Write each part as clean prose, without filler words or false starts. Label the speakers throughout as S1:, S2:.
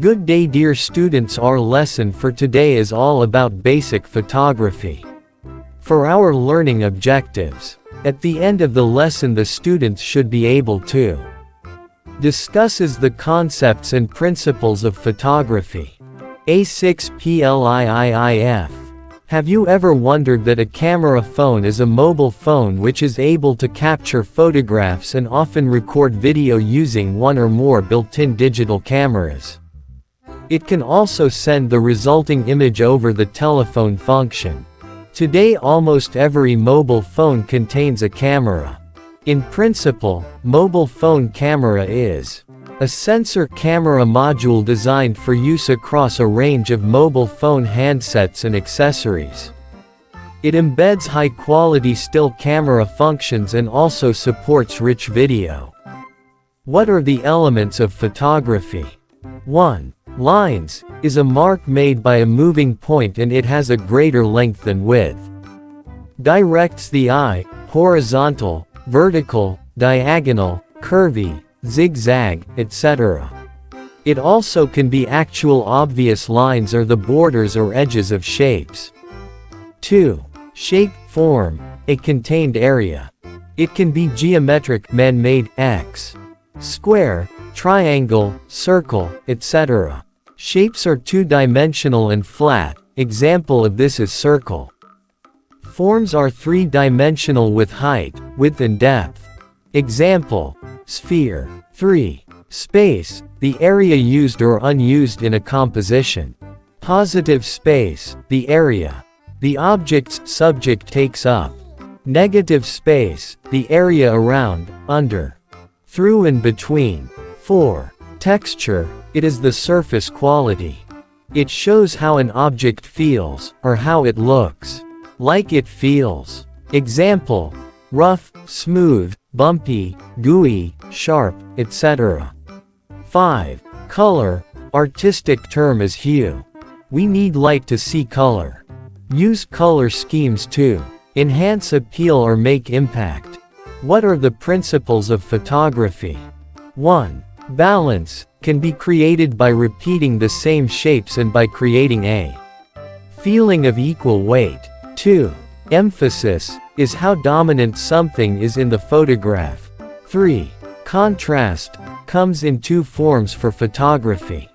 S1: Good day dear students, our lesson for today is all about basic photography. For our learning objectives, at the end of the lesson the students should be able to discusses the concepts and principles of photography. A6PLIIIF. Have you ever wondered that a camera phone is a mobile phone which is able to capture photographs and often record video using one or more built-in digital cameras? It can also send the resulting image over the telephone function. Today almost every mobile phone contains a camera. In principle, mobile phone camera is a sensor camera module designed for use across a range of mobile phone handsets and accessories. It embeds high-quality still camera functions and also supports rich video. What are the elements of photography? 1. Lines is a mark made by a moving point and it has a greater length than width. Directs the eye, horizontal, vertical, diagonal, curvy, zigzag, etc. It also can be actual obvious lines or the borders or edges of shapes. 2. Shape, form, a contained area. It can be geometric, man-made, X, square, triangle, circle, etc. Shapes are two-dimensional and flat, example of this is circle. Forms are three-dimensional with height, width and depth. Example, sphere. 3. Space, the area used or unused in a composition. Positive space, the area the object's subject takes up. Negative space, the area around, under, through and between. 4. Texture, it is the surface quality. It shows how an object feels, or how it looks like it feels. Example, rough, smooth, bumpy, gooey, sharp, etc. 5. Color, artistic term is hue. We need light to see color. Use color schemes to enhance appeal or make impact. What are the principles of photography? 1. Balance can be created by repeating the same shapes and by creating a feeling of equal weight. 2. Emphasis is how dominant something is in the photograph. 3. Contrast comes in two forms for photography.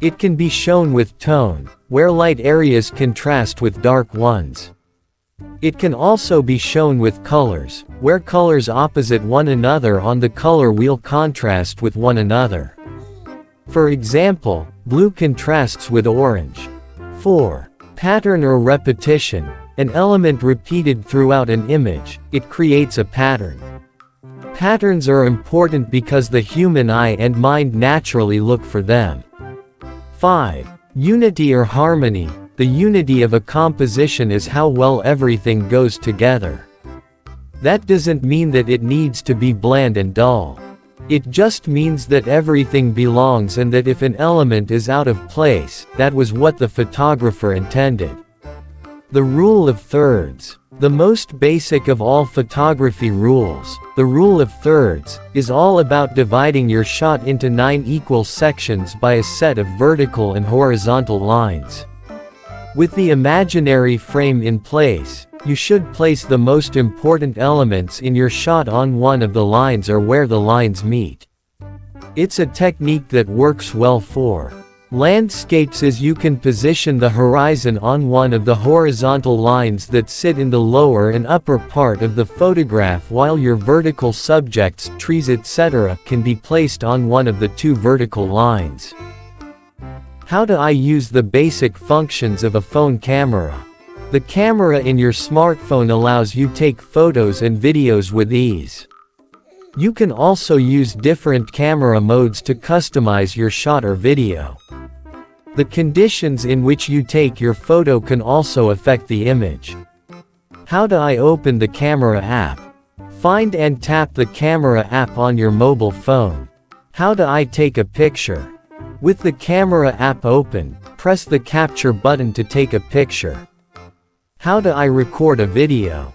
S1: It can be shown with tone, where light areas contrast with dark ones. It can also be shown with colors, where colors opposite one another on the color wheel contrast with one another. For example, blue contrasts with orange. 4. Pattern or repetition, an element repeated throughout an image, it creates a pattern. Patterns are important because the human eye and mind naturally look for them. 5. Unity or harmony, the unity of a composition is how well everything goes together. That doesn't mean that it needs to be bland and dull. It just means that everything belongs and that if an element is out of place, that was what the photographer intended. The rule of thirds. The most basic of all photography rules, the rule of thirds, is all about dividing your shot into 9 equal sections by a set of vertical and horizontal lines. With the imaginary frame in place, you should place the most important elements in your shot on one of the lines or where the lines meet. It's a technique that works well for landscapes as you can position the horizon on one of the horizontal lines that sit in the lower and upper part of the photograph while your vertical subjects, trees etc. can be placed on one of the 2 vertical lines. How do I use the basic functions of a phone camera? The camera in your smartphone allows you to take photos and videos with ease. You can also use different camera modes to customize your shot or video. The conditions in which you take your photo can also affect the image. How do I open the camera app? Find and tap the camera app on your mobile phone. How do I take a picture? With the camera app open, press the capture button to take a picture. How do I record a video?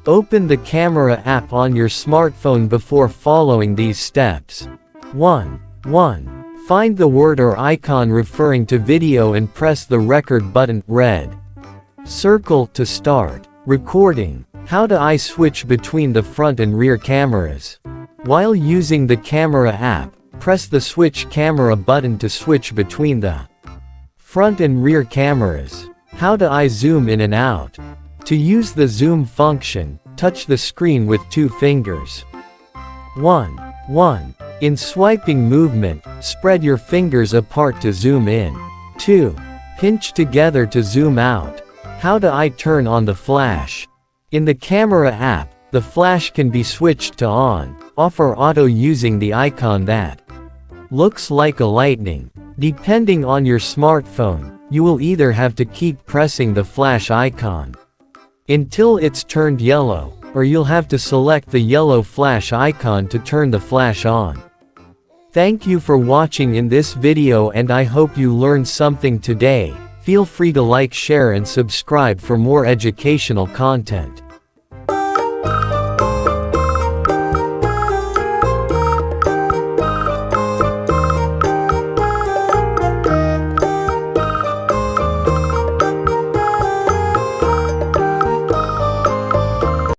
S1: Open the camera app on your smartphone before following these steps. 1. Find the word or icon referring to video and press the record button, red. Circle to start recording. How do I switch between the front and rear cameras? While using the camera app, press the switch camera button to switch between the front and rear cameras. How do I zoom in and out? To use the zoom function, touch the screen with 2 fingers. 1. In swiping movement, spread your fingers apart to zoom in. 2. Pinch together to zoom out. How do I turn on the flash? In the camera app, the flash can be switched to on, off or auto using the icon that looks like a lightning. Depending on your smartphone, you will either have to keep pressing the flash icon until it's turned yellow, or you'll have to select the yellow flash icon to turn the flash on. Thank you for watching in this video, and I hope you learned something today. Feel free to like, share and subscribe for more educational content.